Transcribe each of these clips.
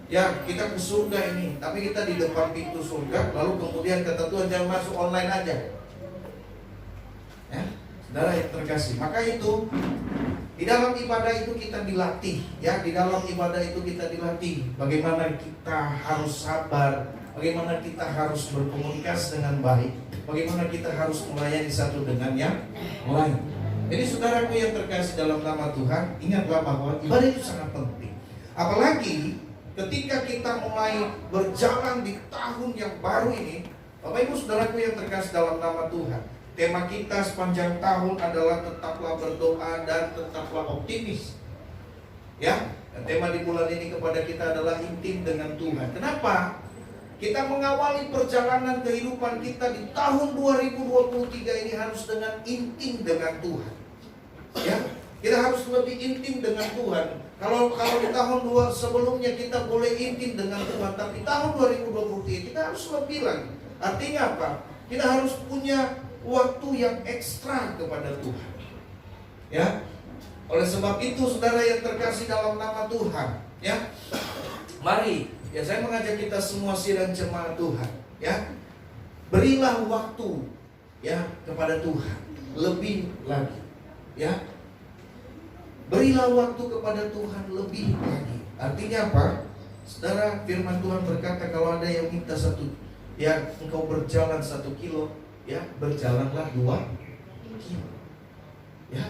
ya kita ke surga ini, tapi kita di depan pintu surga, lalu kemudian kata Tuhan jangan masuk online aja. Ya, saudara yang terkasih, maka itu di dalam ibadah itu kita dilatih, ya di dalam ibadah itu kita dilatih bagaimana kita harus sabar, bagaimana kita harus berkomunikasi dengan baik, bagaimana kita harus melayani satu dengan yang lain. Jadi saudaraku yang terkasih dalam nama Tuhan, ingatlah bahwa ibadah itu sangat penting. Apalagi ketika kita mulai berjalan di tahun yang baru ini, Bapak Ibu saudaraku yang terkasih dalam nama Tuhan, tema kita sepanjang tahun adalah tetaplah berdoa dan tetaplah optimis. Ya, dan tema di bulan ini kepada kita adalah intim dengan Tuhan. Kenapa? Kita mengawali perjalanan kehidupan kita di tahun 2023 ini harus dengan intim dengan Tuhan. Ya, kita harus lebih intim dengan Tuhan. Kalau di tahun sebelumnya kita boleh intim dengan Tuhan, tapi tahun 2023 kita harus lebih lagi. Artinya apa? Kita harus punya waktu yang ekstra kepada Tuhan. Ya. Oleh sebab itu saudara yang terkasih dalam nama Tuhan, ya. Mari, ya saya mengajak kita semua sidang jemaat Tuhan, ya. Berilah waktu ya kepada Tuhan lebih lagi. Ya. Berilah waktu kepada Tuhan lebih lagi. Artinya apa? Saudara, firman Tuhan berkata kalau ada yang minta ya engkau berjalan 1 kilo, ya berjalanlah 2 kilo. Ya.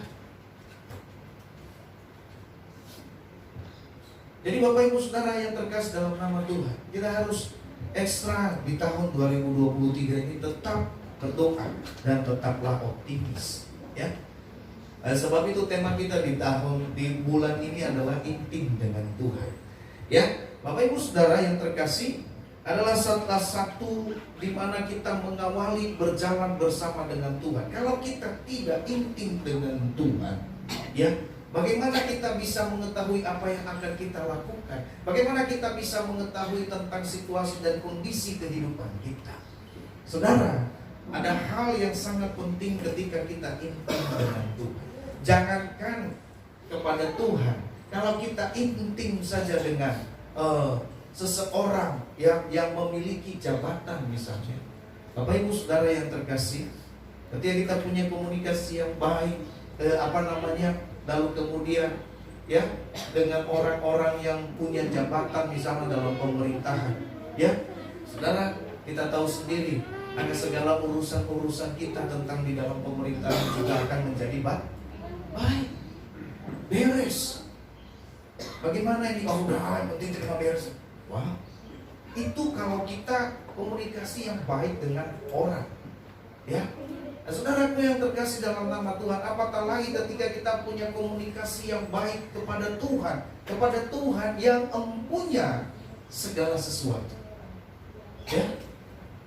Jadi Bapak Ibu Saudara yang terkasih dalam nama Tuhan, kita harus ekstra di tahun 2023 ini tetap berdoa dan tetaplah optimis. Ya. Sebab itu tema kita di bulan ini adalah intim dengan Tuhan. Ya, Bapak Ibu Saudara yang terkasih, adalah salah satu di mana kita mengawali berjalan bersama dengan Tuhan. Kalau kita tidak intim dengan Tuhan, ya, bagaimana kita bisa mengetahui apa yang akan kita lakukan? Bagaimana kita bisa mengetahui tentang situasi dan kondisi kehidupan kita? Saudara, ada hal yang sangat penting ketika kita intim dengan Tuhan. Jangankan kepada Tuhan, kalau kita intim saja dengan seseorang yang memiliki jabatan misalnya, Bapak Ibu Saudara yang terkasih, ketika kita punya komunikasi yang baik, lalu kemudian ya dengan orang-orang yang punya jabatan misalnya dalam pemerintahan, ya, saudara, kita tahu sendiri ada segala urusan-urusan kita tentang di dalam pemerintahan juga akan menjadi baik, beres. Bagaimana ini? Oh udah, penting terima beres. Wah, itu kalau kita komunikasi yang baik dengan orang, ya. Nah, saudaraku yang terkasih dalam nama Tuhan, apatah lagi ketika kita punya komunikasi yang baik kepada Tuhan yang empunya segala sesuatu. Ya,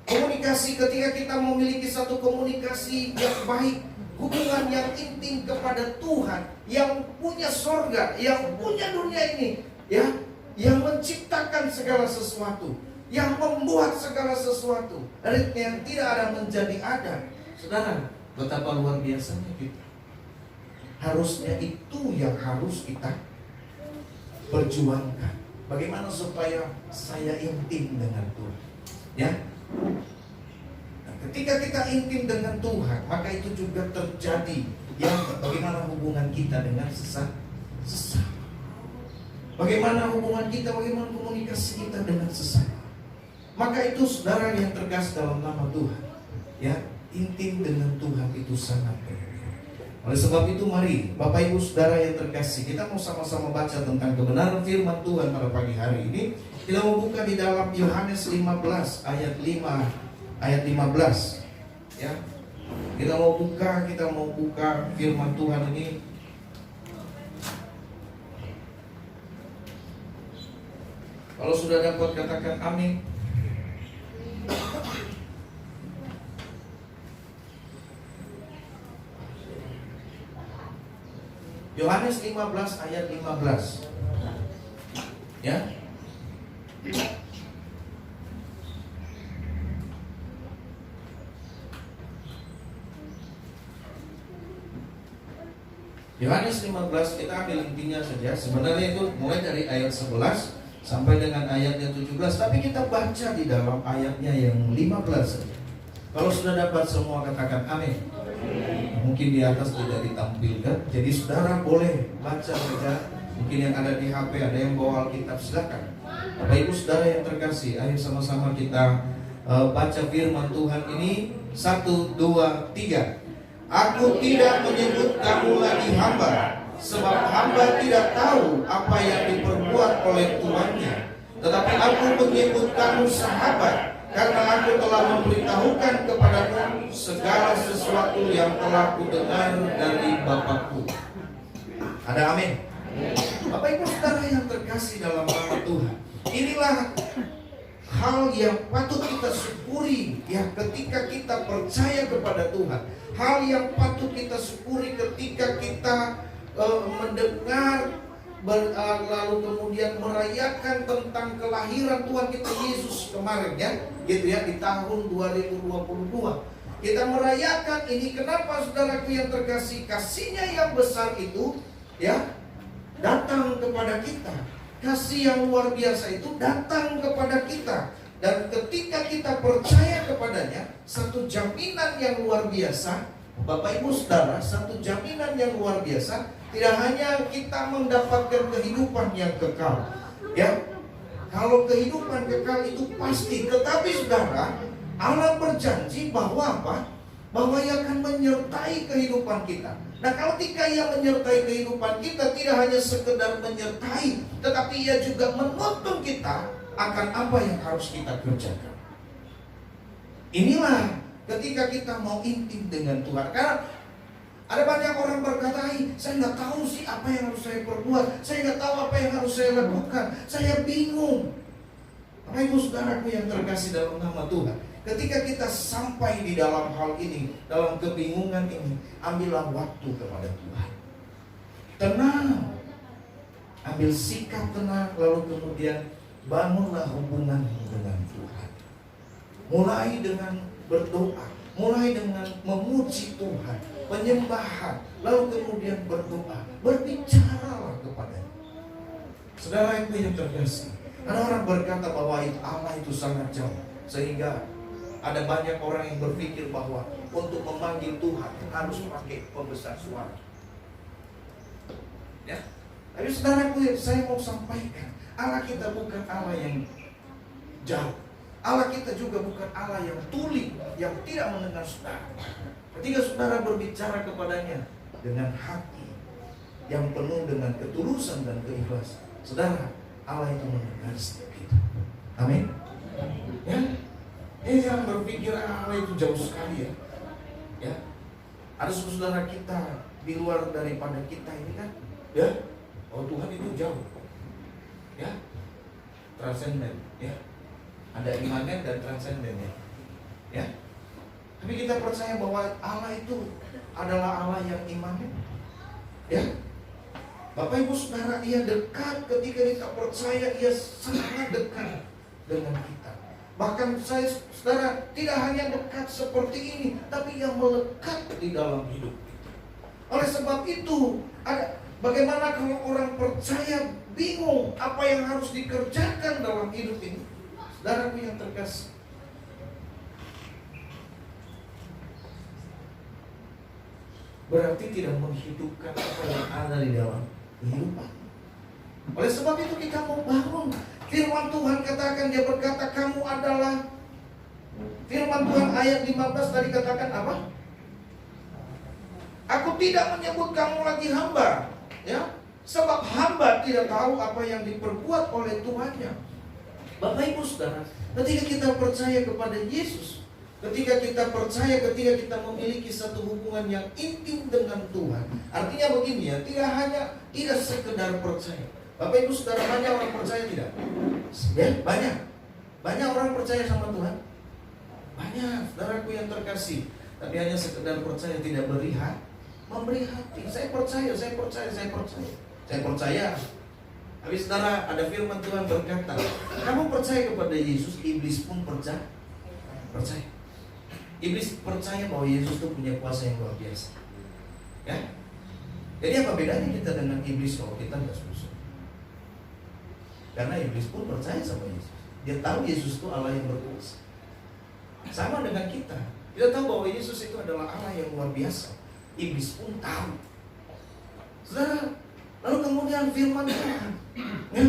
komunikasi ketika kita memiliki satu komunikasi yang baik, hubungan yang intim kepada Tuhan yang punya sorga, yang punya dunia ini, ya, yang menciptakan segala sesuatu, yang membuat segala sesuatu, yang tidak ada menjadi ada. Saudara, betapa luar biasanya kita. Harusnya itu yang harus kita perjuangkan. Bagaimana supaya saya intim dengan Tuhan, ya? Ketika kita intim dengan Tuhan, maka itu juga terjadi yang bagaimana hubungan kita dengan sesama. Bagaimana hubungan kita, bagaimana komunikasi kita dengan sesama. Maka itu saudara yang terkasih dalam nama Tuhan, ya, intim dengan Tuhan itu sangat penting. Oleh sebab itu mari Bapak Ibu Saudara yang terkasih, kita mau sama-sama baca tentang kebenaran firman Tuhan pada pagi hari ini. Kita mau buka di dalam Yohanes 15 ayat 15, ya. Kita mau buka firman Tuhan ini. Kalau sudah dapat katakan amin. Yohanes 15 ayat 15. Ya. Yohanes 15, kita ambil intinya saja. Sebenarnya itu mulai dari ayat 11 sampai dengan ayatnya 17, tapi kita baca di dalam ayatnya yang 15 saja. Kalau sudah dapat semua katakan amin. Mungkin di atas tidak ditampilkan, jadi saudara boleh baca saja. Mungkin yang ada di HP, ada yang bawa Alkitab, silakan. Bapak Ibu saudara yang terkasih, ayo sama-sama kita baca firman Tuhan ini. 1, 2, 3. Aku tidak menyebut kamu lagi hamba, sebab hamba tidak tahu apa yang diperbuat oleh tuannya. Tetapi aku menyebut kamu sahabat, karena aku telah memberitahukan kepadamu segala sesuatu yang telah kudengar dari Bapakku. Ada amin? Bapak Ibu saudara yang terkasih dalam nama Tuhan, inilah hal yang patut kita syukuri ya ketika kita percaya kepada Tuhan. Hal yang patut kita syukuri ketika kita mendengar lalu kemudian merayakan tentang kelahiran Tuhan kita Yesus kemarin ya, gitu ya, di tahun 2022. Kita merayakan ini, kenapa saudaraku yang terkasih? Kasih-Nya yang besar itu ya datang kepada kita. Kasih yang luar biasa itu datang kepada kita. Dan ketika kita percaya kepadanya, satu jaminan yang luar biasa, Bapak Ibu Saudara, satu jaminan yang luar biasa. Tidak hanya kita mendapatkan kehidupan yang kekal ya, kalau kehidupan kekal itu pasti, tetapi saudara, Allah berjanji bahwa apa? Bahwa Ia akan menyertai kehidupan kita. Nah, kalau ketika Ia menyertai kehidupan kita, tidak hanya sekedar menyertai, tetapi Ia juga menuntun kita akan apa yang harus kita kerjakan. Inilah ketika kita mau intim dengan Tuhan. Karena ada banyak orang berkata, saya nggak tahu sih apa yang harus saya perbuat, saya nggak tahu apa yang harus saya lakukan, saya bingung. Bapak Ibu saudaraku yang terkasih dalam nama Tuhan, ketika kita sampai di dalam hal ini, dalam kebingungan ini, ambillah waktu kepada Tuhan. Tenang, ambil sikap tenang, lalu kemudian bangunlah hubungan dengan Tuhan. Mulai dengan berdoa, mulai dengan memuji Tuhan, penyembahan, lalu kemudian berdoa, berbicaralah kepadanya. Saudara itu yang terkasih, ada orang berkata bahwa Allah itu sangat jauh, sehingga ada banyak orang yang berpikir bahwa untuk memanggil Tuhan harus pakai pembesar suara. Ya, tapi saudaraku, saya mau sampaikan, Allah kita bukan Allah yang jauh. Allah kita juga bukan Allah yang tuli, yang tidak mendengar saudara. Ketika saudara berbicara kepadanya dengan hati yang penuh dengan ketulusan dan keikhlasan, saudara, Allah itu mendengar setiap kita. Amin. Ya, jangan berpikir Allah itu jauh sekali ya. Ya, ada saudara kita di luar daripada kita ini kan, ya. Oh, Tuhan itu jauh, ya, transenden, ya. Ada imanen dan transenden ya. Tapi kita percaya bahwa Allah itu adalah Allah yang imanen. Ya. Bapak Ibu Saudara, Ia dekat ketika kita percaya, Ia sangat dekat dengan kita. Bahkan saya saudara tidak hanya dekat seperti ini, tapi Ia melekat di dalam hidup kita. Oleh sebab itu, bagaimana kalau orang percaya bingung apa yang harus dikerjakan dalam hidup ini? Saudaraku yang terkasih, berarti tidak menghidupkan apa yang ada di dalam kehidupan. Oleh sebab itu kita mau bangun. Firman Tuhan katakan, Dia berkata, kamu adalah, firman Tuhan ayat 15 tadi katakan apa? Aku tidak menyebut kamu lagi hamba, ya, sebab hamba tidak tahu apa yang diperbuat oleh tuannya. Bapak Ibu Saudara, ketika kita percaya kepada Yesus, ketika kita percaya, ketika kita memiliki satu hubungan yang intim dengan Tuhan, artinya begini ya, tidak sekedar percaya. Bapak Ibu Saudara, banyak orang percaya tidak? Ya, banyak orang percaya sama Tuhan. Banyak, saudaraku yang terkasih. Tapi hanya sekedar percaya, tidak memberi hati. Saya percaya. Tapi saudara, ada firman Tuhan berkata, kamu percaya kepada Yesus, iblis pun percaya. Iblis percaya bahwa Yesus itu punya kuasa yang luar biasa. Ya. Jadi apa bedanya kita dengan iblis kalau kita nggak susah? Karena iblis pun percaya sama Yesus. Dia tahu Yesus itu Allah yang berkuasa. Sama dengan kita. Kita tahu bahwa Yesus itu adalah Allah yang luar biasa. Iblis pun tahu. Saudara, lalu kemudian firman Tuhan, ya,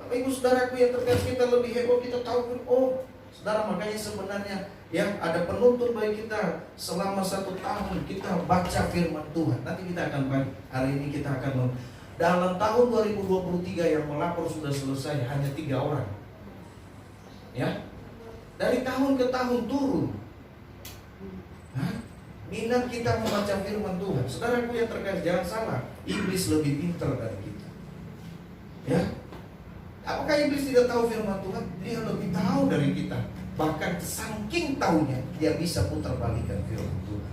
Bapak Ibu Saudaraku yang terkasih, kita lebih heboh, kita tahu, oh saudara, makanya sebenarnya ya ada penuntun bagi kita selama 1 tahun kita baca firman Tuhan. Nanti kita akan hari ini kita akan dalam tahun 2023 yang melapor sudah selesai hanya 3 orang. Ya, dari tahun ke tahun turun. Minat kita membaca firman Tuhan. Saudaraku yang terkasih, jangan salah, iblis lebih pintar dari kita. Ya, apakah iblis tidak tahu firman Tuhan? Dia lebih tahu dari kita. Bahkan saking tahunya, dia bisa putar balikan firman Tuhan.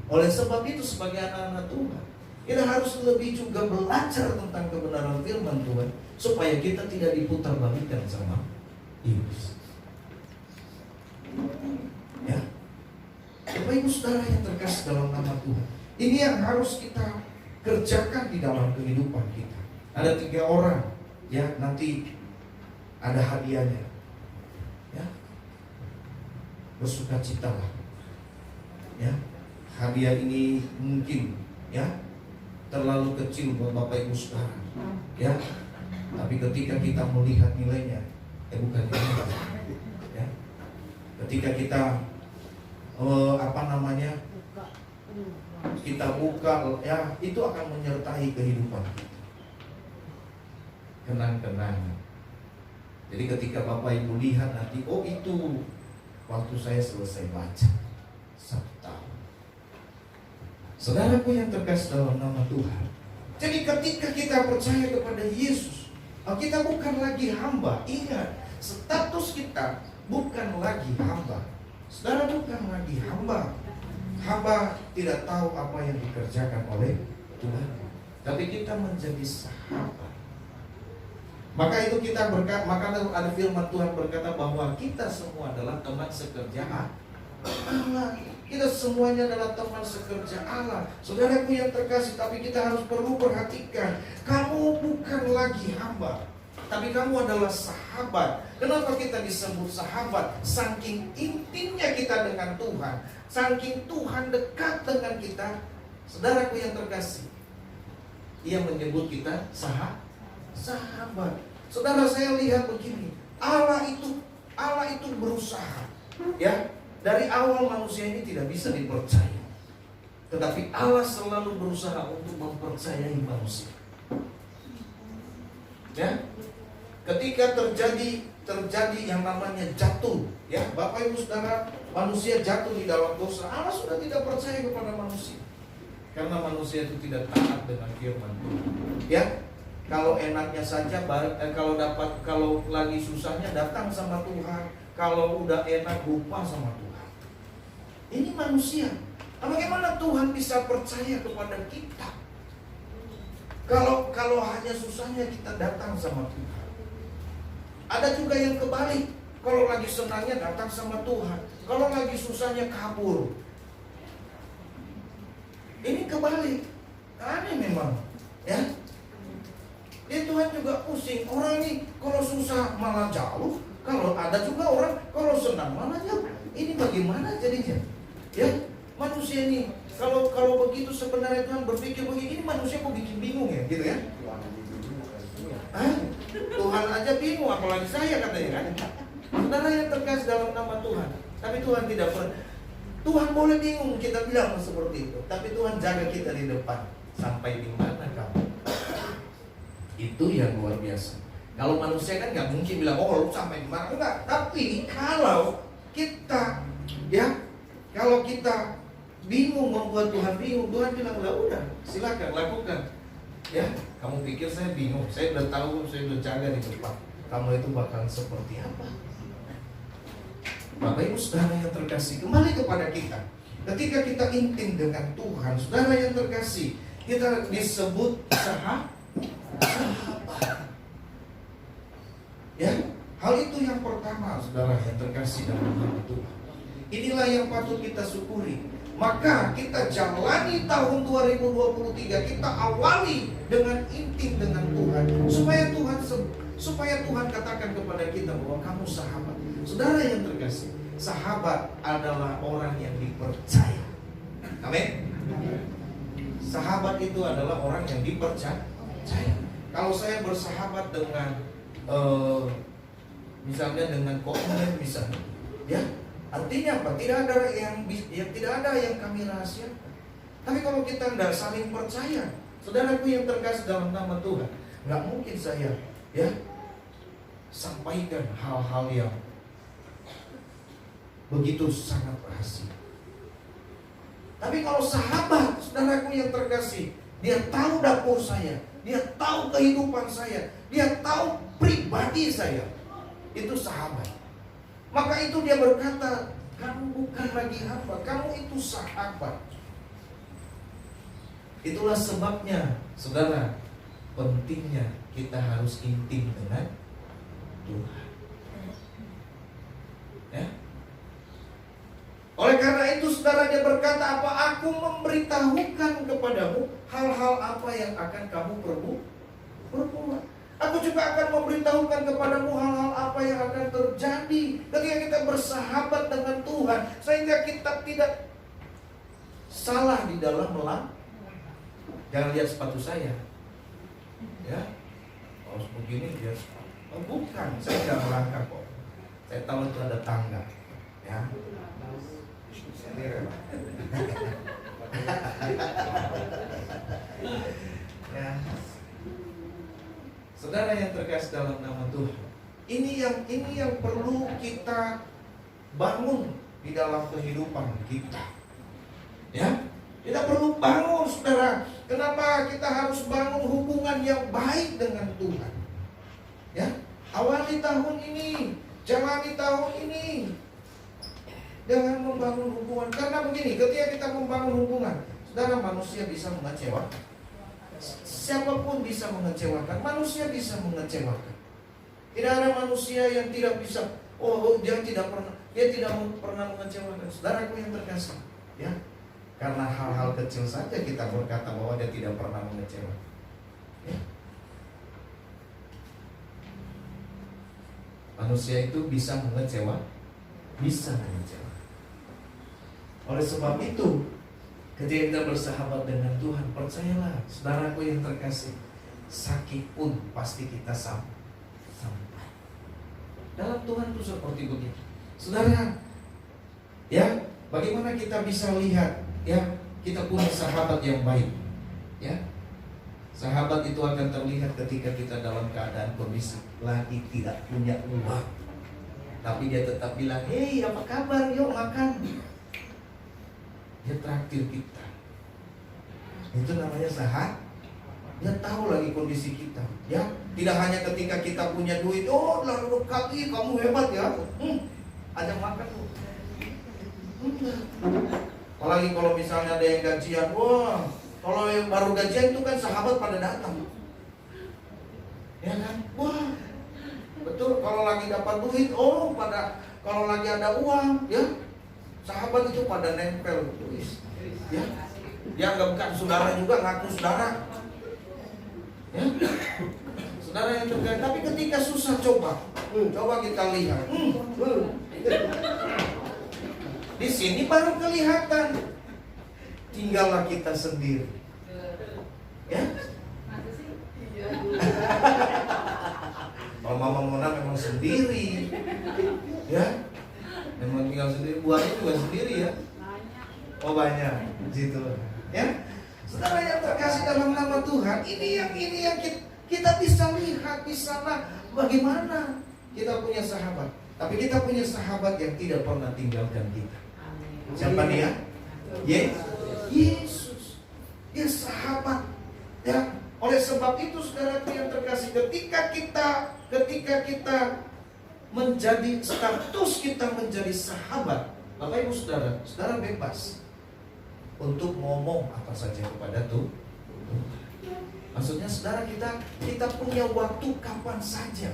Oleh sebab itu, sebagai anak-anak Tuhan, kita harus lebih juga belajar tentang kebenaran firman Tuhan, supaya kita tidak diputar balikan sama iblis. Ya, Bapak Ibu Saudara yang terkasih dalam nama Tuhan, ini yang harus kita kerjakan di dalam kehidupan kita. Ada 3 orang, ya, nanti ada hadiahnya. Ya, bersukacitalah. Ya, hadiah ini mungkin ya terlalu kecil buat Bapak Ibu Saudara. Ya, tapi ketika kita melihat nilainya, bukan nilai. Ya, ketika kita kita buka, ya, itu akan menyertai kehidupan kita. Kenang-kenangan. Jadi ketika Bapak Ibu lihat nanti, oh itu waktu saya selesai baca 1 tahun. Saudaraku yang terkasih dalam nama Tuhan, jadi ketika kita percaya kepada Yesus, kita bukan lagi hamba. Ingat, status kita bukan lagi hamba. Saudara, bukan lagi hamba. Hamba tidak tahu apa yang dikerjakan oleh Tuhan, tapi kita menjadi sahabat. Maka itu kita berkata, maka ada firman Tuhan berkata bahwa kita semua adalah teman sekerja Allah. Kita semuanya adalah teman sekerja Allah. Saudaraku yang terkasih, tapi kita harus perlu perhatikan, kamu bukan lagi hamba, tapi kamu adalah sahabat. Kenapa kita disebut sahabat? Saking intimnya kita dengan Tuhan, saking Tuhan dekat dengan kita. Saudaraku yang terkasih, Ia menyebut kita sahabat. Saudara, saya lihat begini, Allah itu berusaha. Ya, dari awal manusia ini tidak bisa dipercaya, tetapi Allah selalu berusaha untuk mempercayai manusia. Ya, ketika terjadi yang namanya jatuh, ya Bapak Ibu Saudara, manusia jatuh di dalam dosa, Allah sudah tidak percaya kepada manusia, karena manusia itu tidak taat dengan firman Tuhan. Ya, kalau enaknya saja, kalau lagi susahnya datang sama Tuhan, kalau udah enak lupa sama Tuhan. Ini manusia. Bagaimana Tuhan bisa percaya kepada kita? Kalau hanya susahnya kita datang sama Tuhan. Ada juga yang kebalik. Kalau lagi senangnya datang sama Tuhan, kalau lagi susahnya kabur. Ini kebalik. Aneh memang, ya. Tuhan juga pusing. Orang ini kalau susah malah jauh, kalau ada juga orang kalau senang malah jauh. Ini bagaimana jadinya? Ya, manusia ini kalau begitu sebenarnya Tuhan berpikir begini, ini manusia kok bikin bingung ya, gitu ya? Tuhan aja bingung, apalagi saya katanya kan. Saudara yang terkasih dalam nama Tuhan, tapi Tuhan tidak pernah. Tuhan boleh bingung, kita bilang seperti itu, tapi Tuhan jaga kita di depan. Sampai di mana kamu? Itu yang luar biasa. Kalau manusia kan nggak mungkin bilang, oh lu sampai di mana? Enggak. Tapi kalau kita, ya, kalau kita bingung, membuat Tuhan bingung, Tuhan bilang, lah udah, silakan lakukan. Ya, kamu pikir saya bingung? Saya udah tahu, saya udah jaga di depan. Kamu itu bakal seperti apa? Bapak Ibu Saudara yang terkasih, kembali kepada kita. Ketika kita intim dengan Tuhan, saudara yang terkasih, kita disebut sahabat. Ya, hal itu yang pertama, saudara yang terkasih dalam nama Tuhan. Inilah yang patut kita syukuri. Maka kita jalani tahun 2023, kita awali dengan intim dengan Tuhan, supaya Tuhan supaya Tuhan katakan kepada kita bahwa kamu sahabat. Saudara yang terkasih, sahabat adalah orang yang dipercaya. Amin. Sahabat itu adalah orang yang dipercaya. Kalau saya bersahabat dengan misalnya dengan komitmen misalnya, ya artinya apa? Tidak ada yang kami rahasiakan. Tapi kalau kita tidak saling percaya, saudaraku yang terkasih dalam nama Tuhan, nggak mungkin saya ya sampaikan hal-hal yang begitu sangat rahasia. Tapi kalau sahabat, saudaraku yang terkasih, dia tahu dapur saya, dia tahu kehidupan saya, dia tahu pribadi saya, itu sahabat. Maka itu dia berkata, kamu bukan lagi hamba, kamu itu sahabat. Itulah sebabnya, saudara, pentingnya kita harus intim dengan Tuhan. Ya. Oleh karena itu, saudara, dia berkata, apa aku memberitahukan kepadamu hal-hal apa yang akan kamu perbuat. Aku juga akan memberitahukan kepadamu hal-hal apa yang akan terjadi ketika kita bersahabat dengan Tuhan, sehingga kita tidak salah di dalam melangkah. Jangan lihat sepatu saya, ya, harus begini dia. Oh, bukan, saya tidak melangkah kok. Saya tahu itu ada tangga, ya. Ya. Saudara yang terkasih dalam nama Tuhan, ini yang perlu kita bangun di dalam kehidupan kita. Ya, kita perlu bangun, saudara. Kenapa kita harus bangun hubungan yang baik dengan Tuhan? Ya, awali tahun ini, jalani tahun ini dengan membangun hubungan. Karena begini, ketika kita membangun hubungan, saudara, manusia bisa mengecewakan. Siapapun bisa mengecewakan, manusia bisa mengecewakan. Tidak ada manusia yang tidak bisa. Dia tidak pernah mengecewakan. Saudaraku yang terkasih, ya. Karena hal-hal kecil saja kita berkata bahwa dia tidak pernah mengecewakan. Ya. Manusia itu bisa mengecewakan. Oleh sebab itu, ketika kita bersahabat dengan Tuhan, percayalah, saudaraku yang terkasih, sakit pun pasti kita sampai. Dalam Tuhan itu seperti begitu. Saudara, ya, bagaimana kita bisa lihat, ya, kita punya sahabat yang baik, ya. Sahabat itu akan terlihat ketika kita dalam keadaan kondisi lagi tidak punya uang, tapi dia tetap bilang, hei, apa kabar, yuk makan. Dia traktir kita. Itu namanya sahabat. Dia tahu lagi kondisi kita, ya. Tidak hanya ketika kita punya duit, oh lalu kaki kamu hebat ya, ajak makan tuh. Apalagi kalau misalnya ada yang gajian, wah, kalau yang baru gajian itu kan sahabat pada datang, ya kan? Wah, betul. Kalau lagi dapat duit, kalau lagi ada uang, ya, sahabat itu pada nempel, ya. Dia bukan saudara juga, ngaku saudara, ya. Saudara yang terkait. Tapi ketika susah, coba kita lihat. Di sini baru kelihatan, tinggallah kita sendiri, ya. Kalau Mama Mona memang sendiri, ya, memang tinggal sendiri. Buahnya juga sendiri, ya. Oh banyak, gitu, ya. Saudara yang terkasih dalam nama Tuhan, ini yang kita bisa lihat di sana bagaimana kita punya sahabat. Tapi kita punya sahabat yang tidak pernah tinggalkan kita. Siapa dia? Yesus. Dia sahabat. Ya, oleh sebab itu, saudaraku yang terkasih, ketika kita menjadi status kita menjadi sahabat, Bapak Ibu saudara bebas untuk ngomong apa saja kepada Tuhan. Maksudnya, saudara, kita punya waktu kapan saja.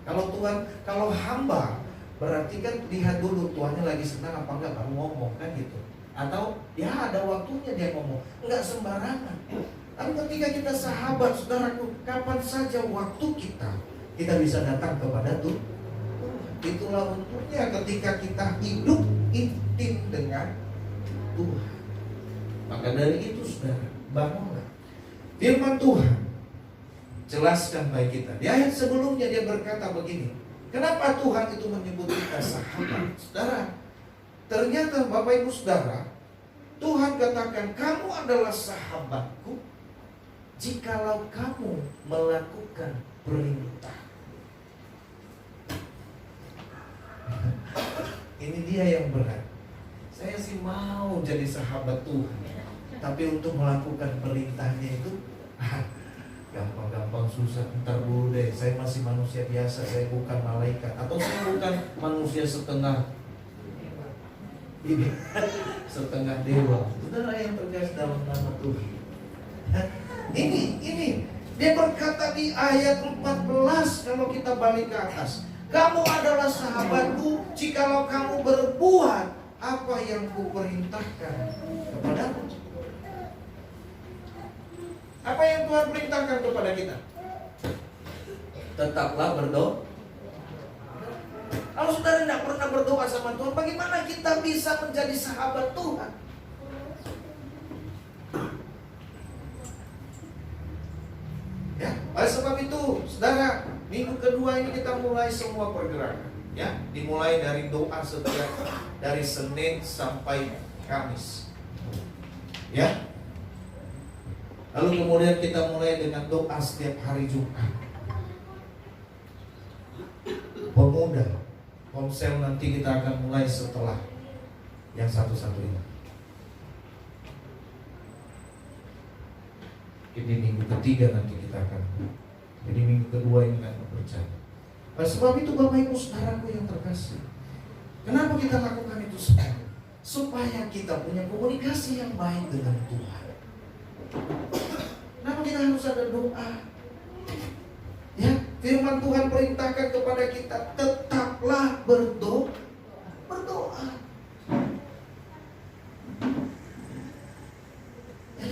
Kalau hamba, berarti kan lihat dulu Tuhannya lagi senang apa enggak, baru ngomong, kan gitu. Atau ya ada waktunya dia ngomong, enggak sembarangan. Tapi ketika kita sahabat, saudaraku, kapan saja waktu kita kita bisa datang kepada Tuhan. Itulah untungnya ketika kita hidup intim dengan Tuhan. Maka dari itu saudara, bangunlah. Firman Tuhan jelaskan bagi kita. Di ayat sebelumnya dia berkata begini, kenapa Tuhan itu menyebut kita sahabat? Saudara, ternyata Bapak Ibu Saudara, Tuhan katakan kamu adalah sahabatku jikalau kamu melakukan perintah. Ini dia yang berat. Saya sih mau jadi sahabat Tuhan, tapi untuk melakukan perintahnya itu gampang-gampang susah. Ntar dulu deh, saya masih manusia biasa, saya bukan malaikat, atau saya bukan manusia setengah setengah dewa. Saudara yang terkasih dalam nama Tuhan, ini dia berkata di ayat 14, kalau kita balik ke atas, kamu adalah sahabatku jikalau kamu berbuat apa yang kuperintahkan kepadamu. Apa yang Tuhan perintahkan kepada kita? Tetaplah berdoa. Kalau saudara tidak pernah berdoa sama Tuhan, bagaimana kita bisa menjadi sahabat Tuhan? Ya, oleh sebab itu, saudara, minggu kedua ini kita mulai semua pergerakan. Ya, dimulai dari doa setiap dari Senin sampai Kamis. Ya. Lalu kemudian kita mulai dengan doa setiap hari Jumat. Pemuda, konsel nanti kita akan mulai setelah yang satu-satu ini. Ini minggu ketiga nanti kita akan. Jadi minggu kedua ini akan berjalan. Oleh sebab itu Bapak Ibu Saudaraku yang terkasih, kenapa kita lakukan itu semua? Supaya kita punya komunikasi yang baik dengan Tuhan. Kenapa kita harus ada doa? Ya, firman Tuhan perintahkan kepada kita, tetaplah berdoa. Ya,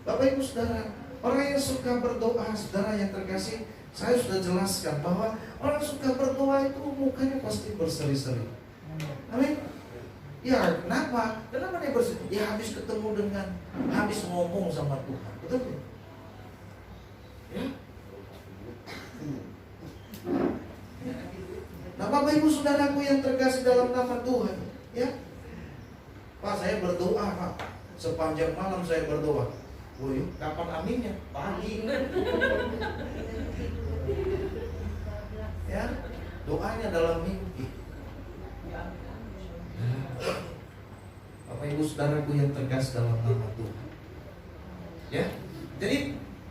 Bapak Ibu Saudara, orang yang suka berdoa, saudara yang terkasih, saya sudah jelaskan bahwa orang suka berdoa itu mukanya pasti berseri-seri. Amin. Ya, kenapa? Kenapa dia berseri? Ya, habis ngomong sama Tuhan. Betul ya? Ya. Nah, Bapak Ibu Saudaraku yang terkasih dalam nama Tuhan, ya. Pak, saya berdoa, Pak. Sepanjang malam saya berdoa. Woy, kapan aminnya? Pagi. Ya, doanya dalam mimpi. Bapak Ibu Saudaraku yang terkasih dalam nama Tuhan. Ya.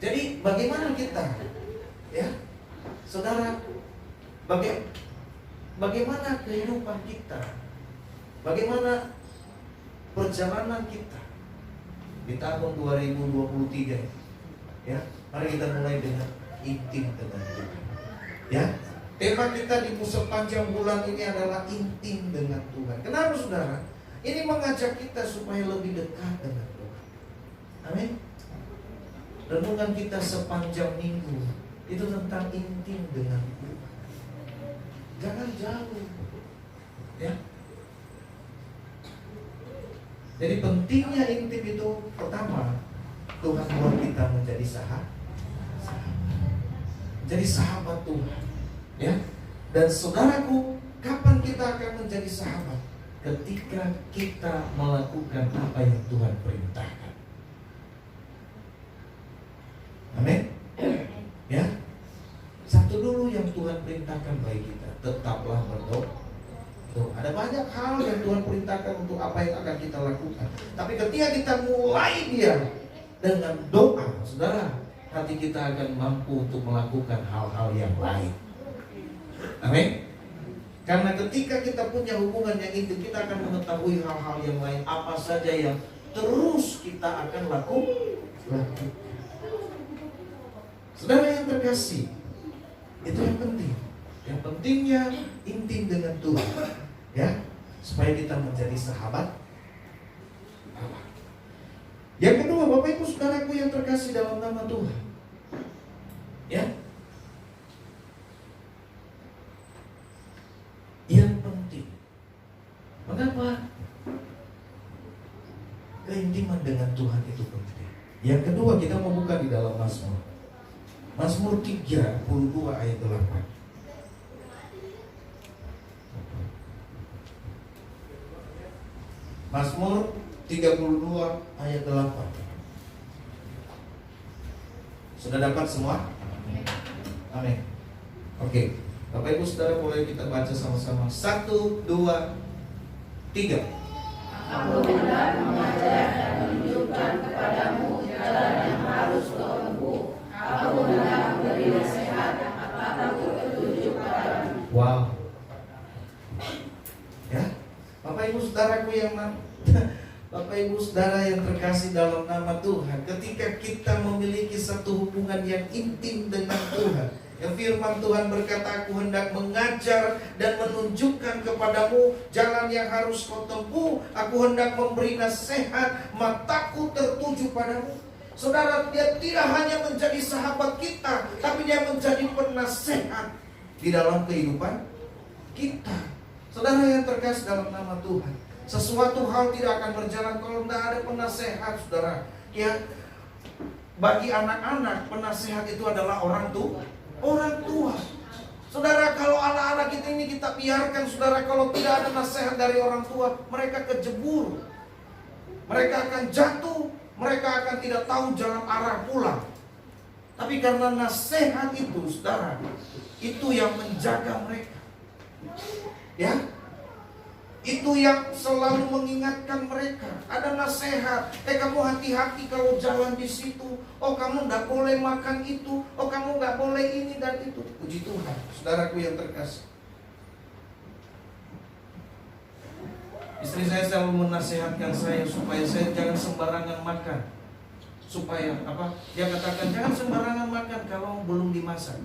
Jadi bagaimana kita? Ya. Saudara, bagaimana kehidupan kita? Bagaimana perjalanan kita di tahun 2023? Ya, mari kita mulai dengan intim dengan Tuhan. Ya, tema kita di sepanjang bulan ini adalah intim dengan Tuhan. Kenapa saudara? Ini mengajak kita supaya lebih dekat dengan Tuhan. Amin. Renungan kita sepanjang minggu itu tentang intim dengan Tuhan. Jangan jauh. Ya. Jadi pentingnya intim itu, pertama, Tuhan buat kita menjadi sahabat. Jadi sahabat Tuhan. Ya. Dan saudaraku, kapan kita akan menjadi sahabat? Ketika kita melakukan apa yang Tuhan perintahkan. Amin. Ya. Satu dulu yang Tuhan perintahkan bagi kita, tetaplah berdoa. Tuh, ada banyak hal yang Tuhan perintahkan untuk apa yang akan kita lakukan. Tapi ketika kita mulai dia dengan doa, saudara, hati kita akan mampu untuk melakukan hal-hal yang lain. Amin. Karena ketika kita punya hubungan yang intim, kita akan mengetahui hal-hal yang lain apa saja yang terus kita akan lakukan. Saudara yang terkasih, itu yang penting. Yang pentingnya intim dengan Tuhan, ya, supaya kita menjadi sahabat Allah. Yang kedua, Bapak Ibu Saudaraku yang terkasih dalam nama Tuhan, ya, yang penting. Mengapa? Keintiman dengan Tuhan itu penting. Yang kedua, kita mau buka di dalam Mazmur. Mazmur 32 ayat 8. Mazmur 32 ayat 8. Sudah dapat semua? Amin. Oke, Bapak Ibu Saudara, boleh kita baca sama-sama. 1, 2, 3. Aku hendak mengajar dan menunjukkan kepadamu jalan yang harus kau tempuh. Aku hendak memberi nasihat atau petunjuk padamu. Wow. Ya, Bapak Ibu Saudaraku Bapak Ibu Saudara yang terkasih dalam nama Tuhan, ketika kita memiliki satu hubungan yang intim dengan Tuhan, yang firman Tuhan berkata, aku hendak mengajar dan menunjukkan kepadamu jalan yang harus kau tempuh. Aku hendak memberi nasihat, mataku tertuju padamu. Saudara, dia tidak hanya menjadi sahabat kita, tapi dia menjadi penasehat di dalam kehidupan kita. Saudara yang terkasih dalam nama Tuhan, sesuatu hal tidak akan berjalan kalau tidak ada penasehat, saudara. Ya, bagi anak-anak, penasehat itu adalah orang tua. Saudara, kalau anak-anak kita ini kita biarkan, saudara, kalau tidak ada nasihat dari orang tua, mereka kejebur. Mereka akan jatuh, mereka akan tidak tahu jalan arah pulang. Tapi karena nasihat itu, saudara, itu yang menjaga mereka. Ya, itu yang selalu mengingatkan mereka. Ada nasihat, kamu hati-hati kalau jalan di situ. Oh, kamu nggak boleh makan itu. Oh, kamu nggak boleh ini dan itu. Puji Tuhan, saudaraku yang terkasih. Istri saya selalu menasihatkan saya supaya saya jangan sembarangan makan. Supaya apa? Dia katakan jangan sembarangan makan kalau belum dimasak.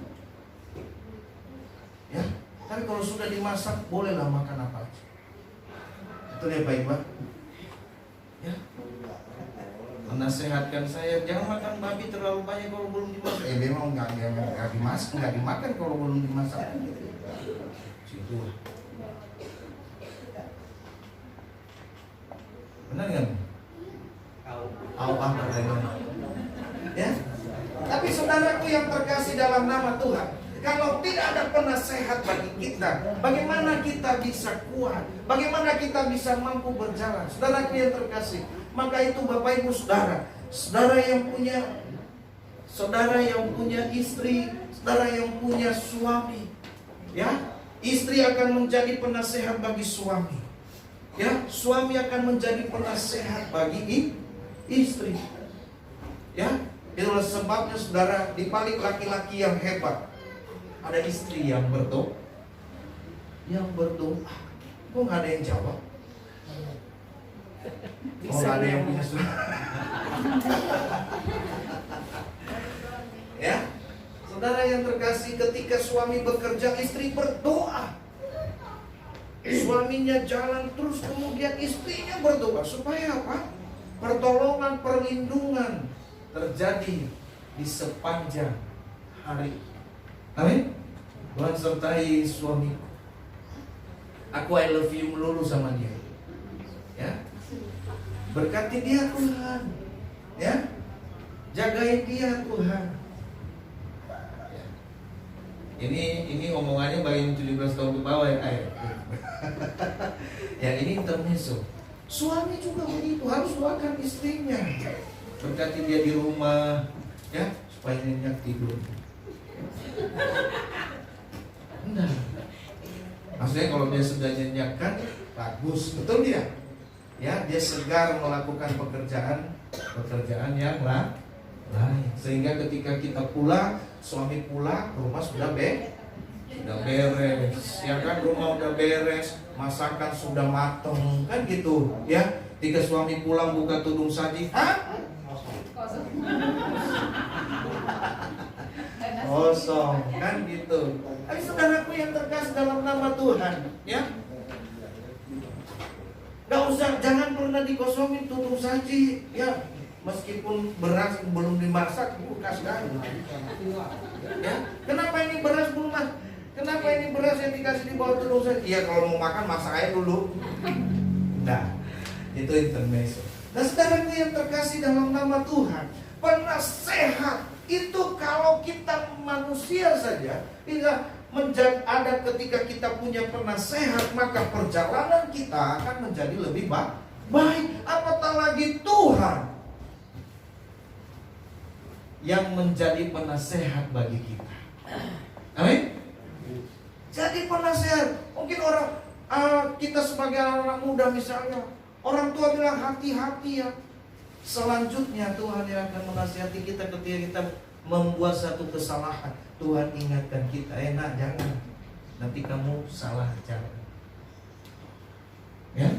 Ya, tapi kalau sudah dimasak bolehlah makan apa aja. Betul ya Pak Ibu? Ya, menasehatkan saya jangan makan babi terlalu banyak kalau belum dimasak. Memang nggak dimasak, nggak dimakan kalau belum dimasak. Situ. Benar nggak? Apa ya? Tapi saudaraku yang terkasih dalam nama Tuhan, kalau tidak ada penasehat bagi kita, bagaimana kita bisa kuat? Bagaimana kita bisa mampu berjalan? Saudaraku yang terkasih, maka itu Bapak Ibu Saudara, saudara yang punya istri, saudara yang punya suami, ya, istri akan menjadi penasehat bagi suami, ya, suami akan menjadi penasehat bagi istri, ya. Itulah sebabnya saudara, di balik laki-laki yang hebat ada istri yang berdoa. Kok nggak ada yang jawab? Oh, nggak ada yang punya suara. Ya, saudara yang terkasih, ketika suami bekerja, istri berdoa. Suaminya jalan terus, kemudian istrinya berdoa. Supaya apa? Pertolongan, perlindungan terjadi di sepanjang hari. Amin. Tuhan sertai suamiku. Aku I love you melulu sama dia. Ya. Berkati dia Tuhan. Ya. Jagain dia Tuhan. Ya. Ini omongannya bagi 17 tahun ke bawah ya. Ya, ini intermezzo. Suami juga begitu, harus doakan istrinya. Berkati dia di rumah, ya, supaya nyenyak tidur. Enggak. Maksudnya kalau dia sudah nyenyak kan bagus, betul dia? Ya, dia segar melakukan pekerjaan yang lain. Sehingga ketika kita pulang, suami pulang, rumah sudah beres, ya kan, rumah udah beres, masakan sudah mateng, kan gitu, ya. Ketika suami pulang buka tudung saji, kosong, kan gitu. Tapi saudaraku yang terkasih dalam nama Tuhan, ya, gak usah, jangan pernah dikosongin tudung saji, ya. Meskipun beras belum dimasak, kasih. Ya, kenapa ini beras belum masak? Kenapa ini beras yang dikasih di bawah tudung saya? Iya, kalau mau makan masak aja dulu. Nah, itu intermezzo. Nah, saudaraku yang terkasih dalam nama Tuhan, penasehat itu kalau kita manusia saja tidak ada ketika kita punya penasehat, maka perjalanan kita akan menjadi lebih baik. Apatah lagi Tuhan yang menjadi penasehat bagi kita. Amin. Jadi penasehat. Mungkin orang kita sebagai anak muda misalnya, orang tua bilang hati-hati ya. Selanjutnya Tuhan yang akan menasihati kita ketika kita membuat satu kesalahan. Tuhan ingatkan kita, jangan, nanti kamu salah jalan. Ya,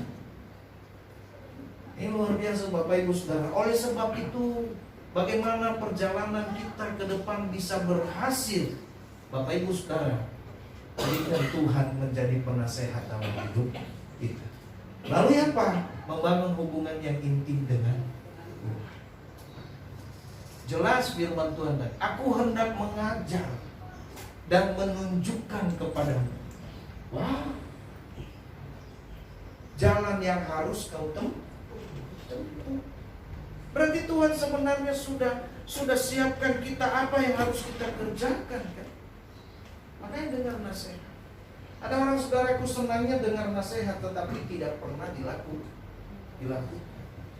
ini luar biasa Bapak Ibu Saudara. Oleh sebab itu, bagaimana perjalanan kita ke depan bisa berhasil, Bapak Ibu Saudara, jika Tuhan menjadi penasehat dalam hidup kita. Lalu apa? Membangun hubungan yang intim dengan Tuhan. Jelas firman Tuhan tadi, aku hendak mengajar dan menunjukkan kepadamu, wah, jalan yang harus kau tempuh. Berarti Tuhan sebenarnya sudah siapkan kita apa yang harus kita kerjakan kan? Makanya dengar nasihat. Ada orang saudaraku senangnya dengar nasihat tetapi tidak pernah dilakukan.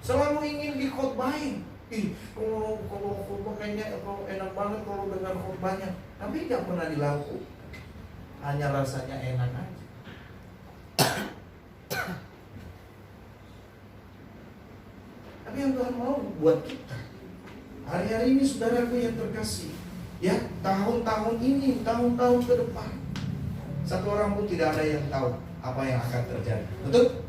Selalu ingin dikhotbahin. Kalau khotbah kayaknya enak banget kalau dengar khotbahnya, tapi tidak pernah dilakukan. Hanya rasanya enak aja. Tapi yang Tuhan mau buat kita hari-hari ini saudaraku yang terkasih, ya, tahun-tahun ini, tahun-tahun ke depan, satu orang pun tidak ada yang tahu apa yang akan terjadi. Betul?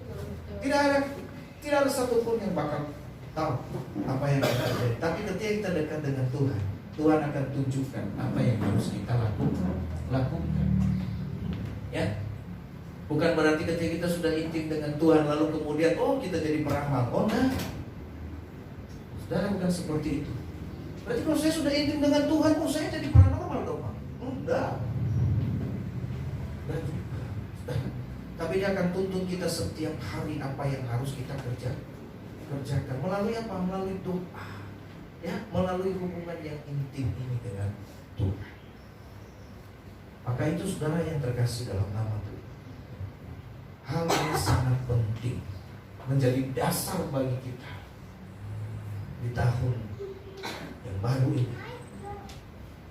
Tidak ada satupun yang bakal tahu apa yang akan terjadi. Tapi ketika kita dekat dengan Tuhan, Tuhan akan tunjukkan apa yang harus kita lakukan. Ya, bukan berarti ketika kita sudah intim dengan Tuhan lalu kemudian kita jadi peramal. Enggak. Saudara, bukan seperti itu. Berarti kalau saya sudah intim dengan Tuhan, saya jadi paranormal dong, Pak? Enggak. Tapi Dia akan tuntun kita setiap hari apa yang harus kita kerjakan. Melalui apa? Melalui doa, ya, melalui hubungan yang intim ini dengan Tuhan. Maka itu saudara yang terkasih dalam nama Tuhan, hal ini sangat penting, menjadi dasar bagi kita di tahun yang baru ini,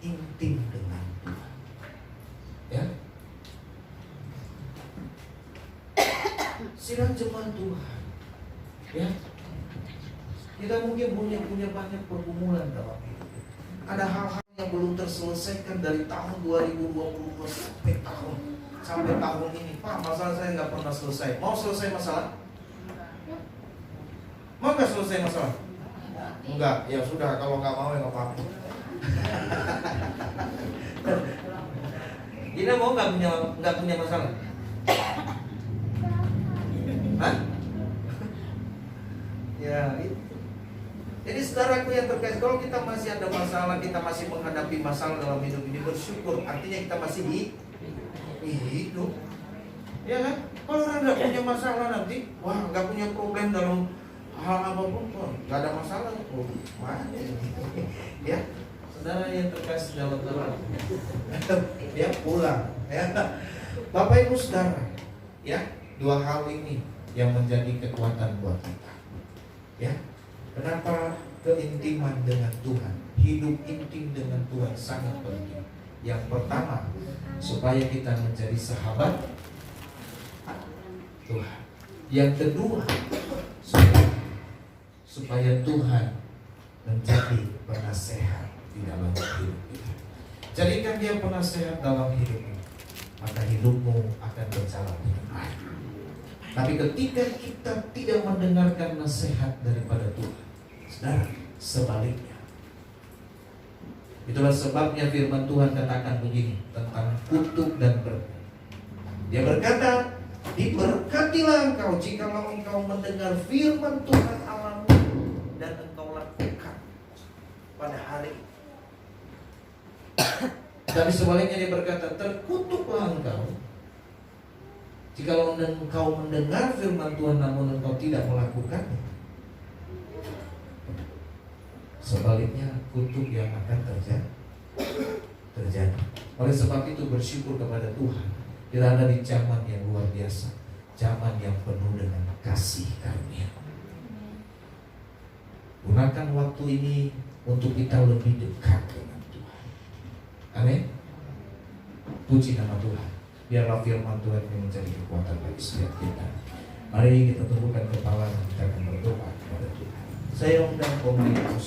intim dengan Tuhan. Ya, sidang jemaat Tuhan, ya, kita mungkin punya banyak pergumulan dalam hidup. Ada hal-hal yang belum terselesaikan dari tahun 2022 sampai tahun ini. Pak, masalah saya nggak pernah selesai. Mau selesai masalah? Mau nggak selesai masalah? Enggak, ya sudah, kalau nggak mau ya nggak apa-apa. Gina mau nggak punya masalah? Hah? Ya itu. Jadi saudaraku yang terkasih, kalau kita masih ada masalah, kita masih menghadapi masalah dalam hidup ini, bersyukur, artinya kita masih hidup. Ya kan? Kalau orang nggak punya masalah nanti, nggak punya problem dalam hal apapun, nggak ada masalah. Ya, saudara yang terkasih dalam Tuhan, ya pulang. Ya, Bapak Ibu Saudara, ya, dua hal ini yang menjadi kekuatan buat kita. Ya, kenapa keintiman dengan Tuhan, hidup intim dengan Tuhan sangat penting. Yang pertama, supaya kita menjadi sahabat Tuhan. Yang kedua, supaya Tuhan menjadi penasehat di dalam hidup kita. Jadikan Dia penasehat dalam hidupmu, maka hidupmu akan berjalan dengan baik. Tapi ketika kita tidak mendengarkan nasihat daripada Tuhan, saudara, sebaliknya. Itulah sebabnya firman Tuhan katakan begini tentang kutuk dan berkat. Dia berkata, diberkatilah engkau jikalau engkau mendengar firman Tuhan Allahmu dan engkau lakukan pada hari. Tapi sebaliknya dia berkata, terkutuklah Jikalau engkau mendengar firman Tuhan namun engkau tidak melakukannya, sebaliknya kutuk yang akan terjadi. Oleh sebab itu bersyukur kepada Tuhan, kita ada di zaman yang luar biasa, zaman yang penuh dengan kasih karunia. Gunakan waktu ini untuk kita lebih dekat dengan Tuhan. Amin. Puji nama Tuhan. Biarlah firman Tuhan yang menjadi kekuatan bagi setiap kita. Mari kita tundukkan kepala dan kita akan berdoa kepada Tuhan. Saya undang komunitas.